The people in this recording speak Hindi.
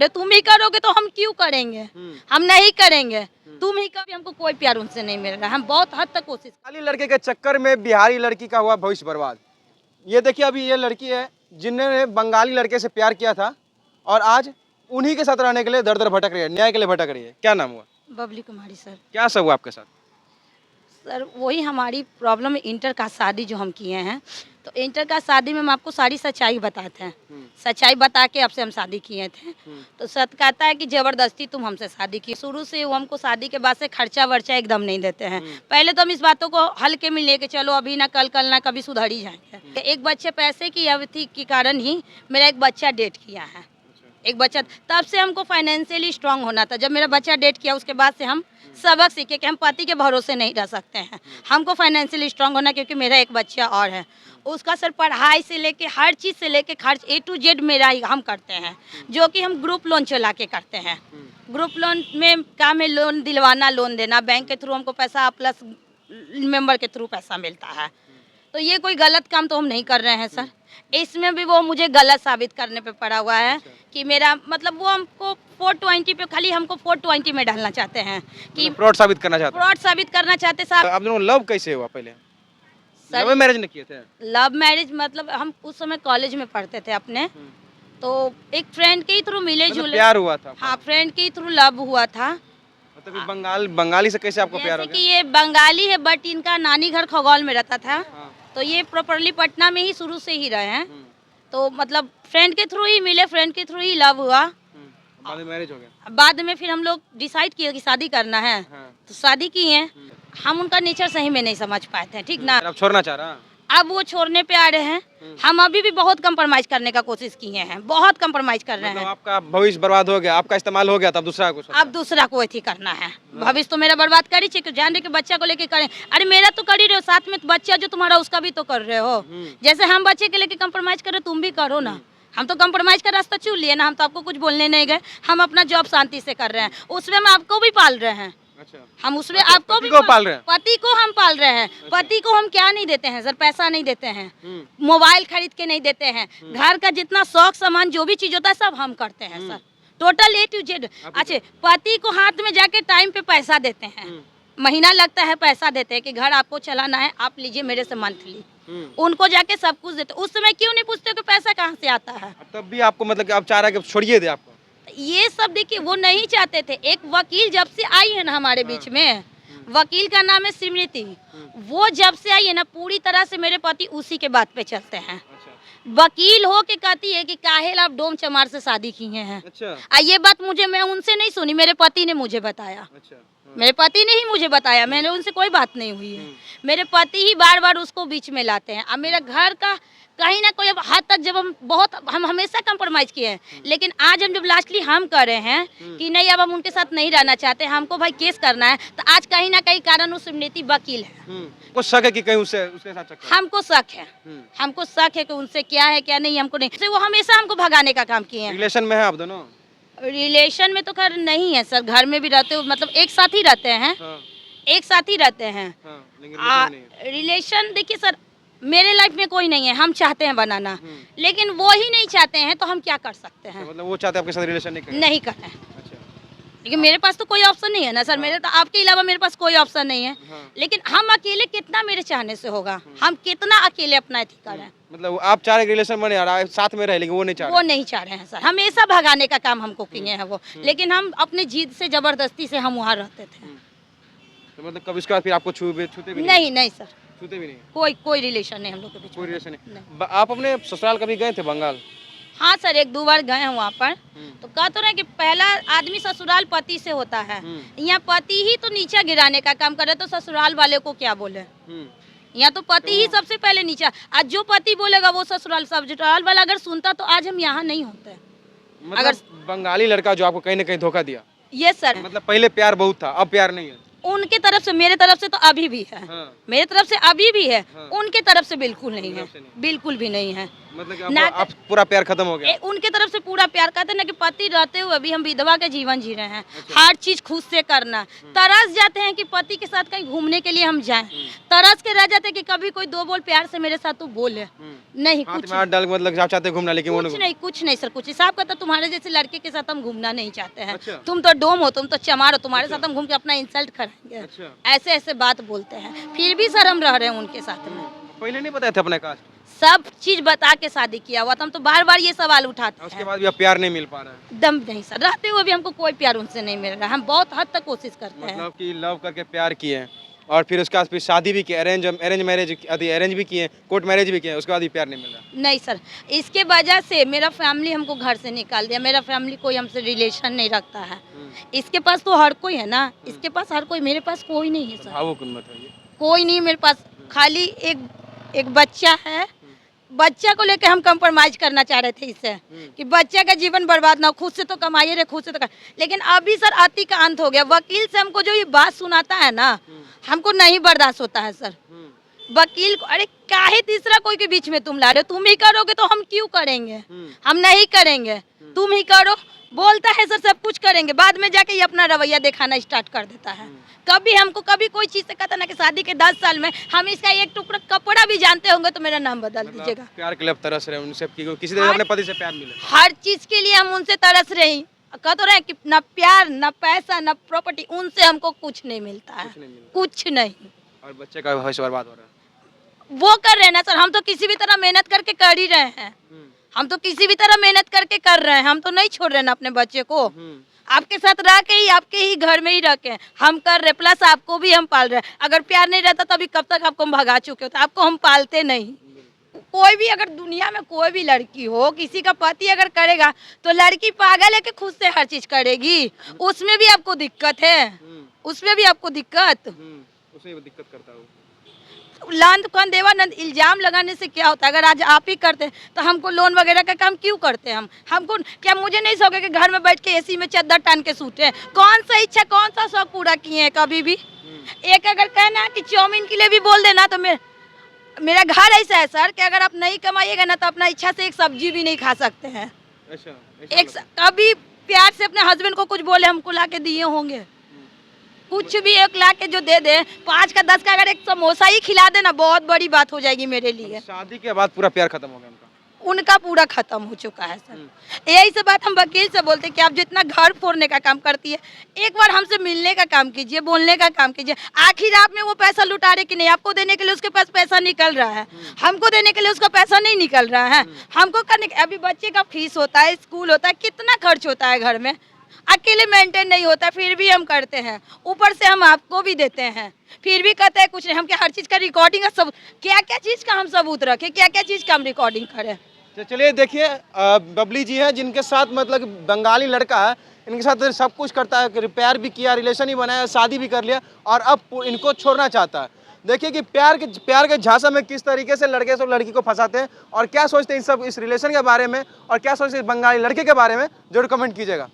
तुम ही करोगे तो हम क्यों करेंगे, हम नहीं करेंगे। तुम ही कभी, हमको कोई प्यार उनसे नहीं मिल रहा, हम बहुत हद तक कोशिश। बंगाली लड़के के चक्कर में बिहारी लड़की का हुआ भविष्य बर्बाद। ये देखिए, अभी ये लड़की है जिन्होंने बंगाली लड़के से प्यार किया था और आज उन्हीं के साथ रहने के लिए दर दर भटक रही है, न्याय के लिए भटक रही है। क्या नाम हुआ? बबली कुमारी सर। क्या सब हुआ आपके साथ? सर वही हमारी प्रॉब्लम, इंटर का शादी जो हम किए हैं, तो इंटर का शादी में हम आपको सारी सच्चाई बताते हैं। सच्चाई बता के आपसे हम शादी किए थे। तो सत कहता है कि जबरदस्ती तुम हमसे शादी की। शुरू से वो हमको शादी के बाद से खर्चा वर्चा एकदम नहीं देते हैं। पहले तो हम इस बातों को हल्के में लेके चलो, अभी ना कल ना कभी सुधर ही जाएंगे। एक बच्चे पैसे की अवधि के कारण ही मेरा एक बच्चा डेट किया है। एक बच्चा, तब से हमको फाइनेंशियली स्ट्रांग होना था। जब मेरा बच्चा डेट किया उसके बाद से हम सबक सीखे कि हम पति के भरोसे नहीं रह सकते हैं, हमको फाइनेंशियली स्ट्रांग होना, क्योंकि मेरा एक बच्चा और है। उसका सर पढ़ाई से लेके हर चीज़ से लेके खर्च A to Z मेरा ही हम करते हैं, जो कि हम ग्रुप लोन चला के करते हैं। ग्रुप लोन में काम है लोन दिलवाना, लोन देना, बैंक के थ्रू हमको पैसा प्लस मेंबर के थ्रू पैसा मिलता है। तो ये कोई गलत काम तो हम नहीं कर रहे हैं सर। इसमें भी वो मुझे गलत साबित करने पे पड़ा हुआ है कि मेरा मतलब वो हमको 420 पे, खाली हमको 420 में डालना चाहते हैं कि फ्रॉड साबित करना चाहते हैं। फ्रॉड साबित करना चाहते साहब। आप दोनों लव कैसे हुआ? पहले लव मैरिज नहीं किए थे? लव मैरिज मतलब हम उस समय कॉलेज में पढ़ते थे अपने, तो एक फ्रेंड के ही थ्रू मिले जुले, प्यार हुआ था। हाँ, फ्रेंड के ही थ्रू लव हुआ था। मतलब बंगाली से कैसे आपको प्यार हो गया? कि ये बंगाली है बट इनका नानी घर खगौल में रहता था। तो ये प्रॉपरली पटना में ही शुरू से ही रहे हैं। तो मतलब फ्रेंड के थ्रू ही मिले, फ्रेंड के थ्रू ही लव हुआ। बाद में मैरिज हो गया। बाद में फिर हम लोग डिसाइड किए कि शादी करना है। तो शादी की है। हम उनका नेचर सही में नहीं समझ पाए थे, ठीक ना। अब छोड़ना चाह रहा? अब वो छोड़ने पे आ रहे हैं। हम अभी भी बहुत कंप्रोमाइज करने का कोशिश किए हैं, बहुत कंप्रोमाइज कर रहे हैं। आपका भविष्य बर्बाद हो गया, आपका इस्तेमाल हो गया, तब दूसरा को अब दूसरा को अथी करना है। भविष्य तो मेरा बर्बाद कर ही चाहिए, जान रहे कि बच्चा को लेके करें। अरे मेरा तो कर ही रहे हो, साथ में बच्चा जो तुम्हारा उसका भी तो कर रहे हो। जैसे हम बच्चे के लेके कंप्रोमाइज कर रहे, तुम भी करो ना। हम तो कंप्रोमाइज का रास्ता चुन लिए ना, हम तो आपको कुछ बोलने नहीं गए। हम अपना जॉब शांति से कर रहे हैं, उसमें हम आपको भी पाल रहे हैं। हम उसमें आपको भी पाल रहे हैं, पति को हम पाल रहे हैं। पति को हम क्या नहीं देते हैं सर? पैसा नहीं देते हैं, मोबाइल खरीद के नहीं देते हैं, घर का जितना शौक सामान जो भी चीज होता है सब हम करते हैं sir, total A to Z। अच्छा, पति को हाथ में जाके टाइम पे पैसा देते हैं, महीना लगता है पैसा देते हैं कि घर आपको चलाना है, आप लीजिए मेरे से मंथली। उनको जाके सब कुछ देते। उस समय क्यों नहीं पूछते कि पैसा कहाँ से आता है? तब भी आपको मतलब कि आप चाह रहे हैं कि छोड़िए दे आपको? ये सब देखिए, वो नहीं चाहते थे। एक वकील जब से आई है ना हमारे बीच में, वकील का नाम है स्मृति, वो जब से आई है ना पूरी तरह से मेरे पति उसी के बात पे चलते हैं। वकील हो के कहती है कि काहेल आप डोम चमार से शादी किए हैं। ये बात मैं उनसे नहीं सुनी, मेरे पति ने मुझे बताया। मेरे पति ने ही मुझे बताया, मैंने उनसे कोई बात नहीं हुई है। मेरे पति ही बार बार उसको बीच में लाते हैं। अब मेरा घर का कहीं ना कोई हद तक जब हम हमेशा कंप्रोमाइज किए हैं, लेकिन आज हम जब लास्टली हम कर रहे हैं कि नहीं अब हम उनके साथ नहीं रहना चाहते, हमको भाई केस करना है, तो आज कहीं ना कहीं कारण उस स्मृति वकील है। कुछ शक है कि कहीं उसके साथ चक्कर? हमको शक है, हमको शक है कि उनसे क्या है क्या नहीं, हमको नहीं। वो हमेशा हमको भगाने का काम किए हैं। रिलेशन में है आप दोनों? रिलेशन में तो खैर नहीं है सर, घर में भी रहते हो, मतलब एक साथ ही रहते हैं। एक साथ ही रहते हैं। रिलेशन देखिए सर, मेरे लाइफ में कोई नहीं है, हम चाहते हैं बनाना, लेकिन वो ही नहीं चाहते हैं, तो हम क्या कर सकते हैं? मतलब वो चाहते हैं आपके साथ रिलेशन नहीं करें। लेकिन मेरे पास तो कोई ऑप्शन नहीं है ना सर, मेरे तो आपके अलावा मेरे पास कोई ऑप्शन नहीं है। लेकिन हम अकेले कितना मेरे चाहने से होगा, हम कितना अकेले अपना एथी करें। मतलब आप चाह रहे रिलेशन बने साथ में रहे, लेकिन वो नहीं चाह रहे? वो नहीं चाह रहे हैं सर, हमेशा भगाने का काम हमको किए हैं वो। लेकिन हम अपनी जिद से जबरदस्ती से हम वहाँ रहते थे। तो मतलब कब इसके बाद फिर आपको छूते भी नहीं? नहीं सर, छूते भी नहीं। कोई रिलेशन नहीं हम लोग के बीच। कोई रिलेशन नहीं। आप अपने ससुराल कभी गए थे बंगाल? हाँ सर, 1-2 बार गए हैं वहाँ पर। तो कह तो रहे कि पहला आदमी ससुराल पति से होता है। यहाँ पति ही तो नीचा गिराने का काम करे, तो ससुराल वाले को क्या बोले? यहाँ तो पति ही सबसे पहले नीचा। आज जो पति बोलेगा वो ससुराल वाला अगर सुनता तो आज हम यहाँ नहीं होते। मतलब अगर बंगाली लड़का जो आपको कहीं ना कहीं धोखा दिया? ये सर, मतलब पहले प्यार बहुत था, अब प्यार नहीं है? उनके तरफ से, मेरे तरफ से तो अभी भी है। मेरे तरफ से अभी भी है, उनके तरफ से बिल्कुल नहीं है, बिल्कुल भी नहीं है। मतलब कि ना आप पूरा प्यार खत्म हो गया। उनके तरफ से पूरा प्यार करते ना कि पति रहते हुए भी हम विधवा का जीवन जी रहे हैं। हर चीज खुद से करना, तरस जाते हैं कि पति के साथ कहीं घूमने के लिए हम जाएं, तरस के रह जाते हैं कि कभी कोई दो बोल प्यार से मेरे साथ तो बोले। नहीं हाथ कुछ में हाथ डाल के मतलब आप चाहते हैं घूमना, लेकिन वो कुछ नहीं सर, कुछ हिसाब का तो तुम्हारे जैसे लड़के के साथ हम घूमना नहीं चाहते हैं। अच्छा। तुम तो डोम हो, तुम तो चमार हो, तुम्हारे साथ हम घूम के अपना इंसल्ट कराएंगे। अच्छा। ऐसे ऐसे बात बोलते हैं, फिर भी सर हम रह रहे हैं उनके साथ में। पहले नहीं बताए थे अपने कास्ट? सब चीज बता के शादी किया हुआ था, हम तो बार बार ये सवाल उठाते उसके हैं। बाद भी अब प्यार नहीं मिल पा रहा है? दम नहीं सर, रहते हुए भी हमको कोई प्यार उनसे नहीं मिल रहा। हम बहुत हद तक कोशिश करते हैं। मतलब कि लव करके प्यार किए और फिर उसके बाद फिर शादी भी की, अरेंज मैरिज, अरेंज भी किए, कोर्ट मैरिज भी किए, उसके बाद भी प्यार नहीं मिल रहा? नहीं सर, इसके वजह से मेरा फैमिली हमको घर से निकाल दिया। मेरा फैमिली कोई हमसे रिलेशन नहीं रखता है। इसके पास तो हर कोई है ना, इसके पास हर कोई, मेरे पास कोई नहीं है सर। भावुक मत होइए। कोई नहीं मेरे पास, खाली एक बच्चा है। बच्चा को लेकर हम कंप्रोमाइज करना चाह रहे थे इससे कि बच्चे का जीवन बर्बाद ना हो, खुद से तो कमाइए रे, खुद से तो लेकिन अभी सर अति का अंत हो गया। वकील से हमको जो ये बात सुनाता है ना, हमको नहीं बर्दाश्त होता है सर। वकील को, अरे काहे तीसरा कोई के बीच में तुम ला रहे हो? तुम ही करोगे तो हम क्यों करेंगे? हम नहीं करेंगे, तुम ही करो। बोलता है सर सब कुछ करेंगे, बाद में जाके ये अपना रवैया दिखाना स्टार्ट कर देता है। कभी हमको कभी कोई चीज से कहता ना कि शादी के 10 साल में हम इसका एक टुकड़ा कपड़ा भी जानते होंगे तो मेरा नाम बदल दीजिएगा। प्यार के लिए अब तरस रहे हैं उनसे, किसी दिन अपने पति से प्यार मिले? हर चीज के लिए हम उनसे तरस रहे हैं। कह तो रहे कि ना प्यार, ना पैसा, ना प्रॉपर्टी, उनसे हमको कुछ नहीं मिलता है, कुछ नहीं। और बच्चे का भविष्य बर्बाद हो रहा है। वो कर रहे हैं ना सर, हम तो किसी भी तरह मेहनत करके कर ही रहे हैं। हम तो किसी भी तरह मेहनत करके कर रहे हैं, हम तो नहीं छोड़ रहे ना अपने बच्चे को। आपके साथ रह के ही, आपके ही घर में ही रह के हम कर रहे, प्लस आपको भी हम पाल रहे हैं। अगर प्यार नहीं रहता तभी कब तक आपको हम भगा चुके होते। आपको हम पालते नहीं। कोई भी अगर दुनिया में कोई भी लड़की हो, किसी का पति अगर करेगा तो लड़की पागल है कि खुद से हर चीज करेगी? उसमें भी आपको दिक्कत है, उसमें भी आपको दिक्कत, उसमें भी दिक्कत करता हूँ। लांद कौन देवानंद, इल्जाम लगाने से क्या होता है? अगर आज आप ही करते हैं तो हमको लोन वगैरह का काम क्यों करते हैं? हमको क्या, मुझे नहीं शौक है कि घर में बैठ के एसी में चद्दर टान के सूते? कौन सा इच्छा, कौन सा शौक पूरा किए हैं कभी भी? एक अगर कहना कि चाउमीन के लिए भी बोल देना तो मेरा घर ऐसा है सर कि अगर आप नहीं कमाइएगा ना तो अपना इच्छा से एक सब्जी भी नहीं खा सकते हैं। कभी प्यार से अपने हस्बैंड को कुछ बोले हमको ला के दिए होंगे? कुछ भी एक ला के जो दे दे, 5 का 10 का अगर एक समोसा ही खिला देना, बहुत बड़ी बात हो जाएगी मेरे लिए। शादी के बाद पूरा प्यार खत्म हो गया उनका पूरा खत्म हो चुका है सर। यही से बात हम वकील से बोलते हैं कि आप जितना घर फोड़ने का काम करती है, एक बार हमसे मिलने का काम कीजिए, बोलने का काम कीजिए। आखिर आप में वो पैसा लुटा रहे कि नहीं? आपको देने के लिए उसके पास पैसा निकल रहा है, हमको देने के लिए उसका पैसा नहीं निकल रहा है। हमको करने के, अभी बच्चे का फीस होता है, स्कूल होता है, कितना खर्च होता है घर में, अकेले मेंटेन नहीं होता, फिर भी हम करते हैं। ऊपर से हम आपको भी देते हैं, फिर भी कहते हैं कुछ नहीं। हम क्या हर चीज का रिकॉर्डिंग है, सब क्या क्या चीज का हम सबूत रखें, क्या क्या चीज का हम रिकॉर्डिंग करें? तो चलिए देखिए, बबली जी हैं जिनके साथ मतलब बंगाली लड़का है, इनके साथ सब कुछ करता है, प्यार भी किया, रिलेशन ही बनाया, शादी भी कर लिया और अब इनको छोड़ना चाहता है। देखिए कि प्यार के झांसा में किस तरीके से लड़के सब लड़की को फंसाते हैं और क्या सोचते हैं इस रिलेशन के बारे में और क्या सोचते हैं बंगाली लड़के के बारे में, जरूर कमेंट कीजिएगा।